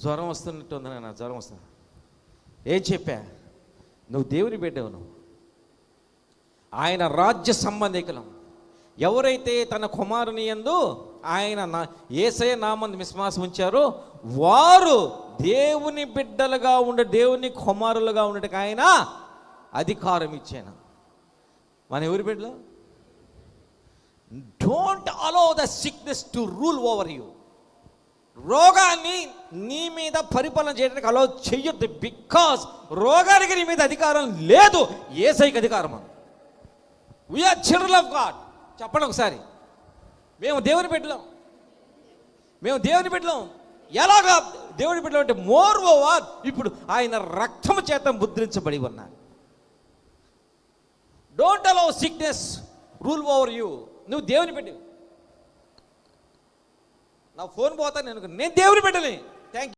జ్వరం వస్తున్నట్టు ఉంది నాన్న, జ్వరం వస్తుంది. ఏం చెప్పా? నువ్వు దేవుని బిడ్డవు. నువ్వు ఆయన రాజ్య సంబంధికులం. ఎవరైతే తన కుమారుని యందు ఆయన యేసయ్య నామందు విశ్వాసం ఉంచారో వారు దేవుని బిడ్డలుగా ఉండే, దేవుని కుమారులుగా ఉండటానికి ఆయన అధికారం ఇచ్చాను. మన ఎవరి బిడ్డలు? Don't allow the sickness to rule over you. రోగాన్ని నీ మీద పరిపాలన చేయడానికి అలౌ చెయ్యొద్దు. బికాజ్ రోగానికి నీ మీద అధికారం లేదు, యేసయ్యకి అధికారం. We are children of God. చెప్పండి ఒకసారి, మేము దేవుని బిడ్డలం. మేము దేవుని బిడ్డలం. ఎలాగా దేవుని బిడ్డలం అంటే మోర్ ఓవర్ ఇప్పుడు ఆయన రక్తము చేత ముద్రించబడి ఉన్నారు. Don't allow sickness rule over you. నువ్వు దేవుని బిడ్డ. నా ఫోన్ పోతా, నేను దేవుని బిడ్డని.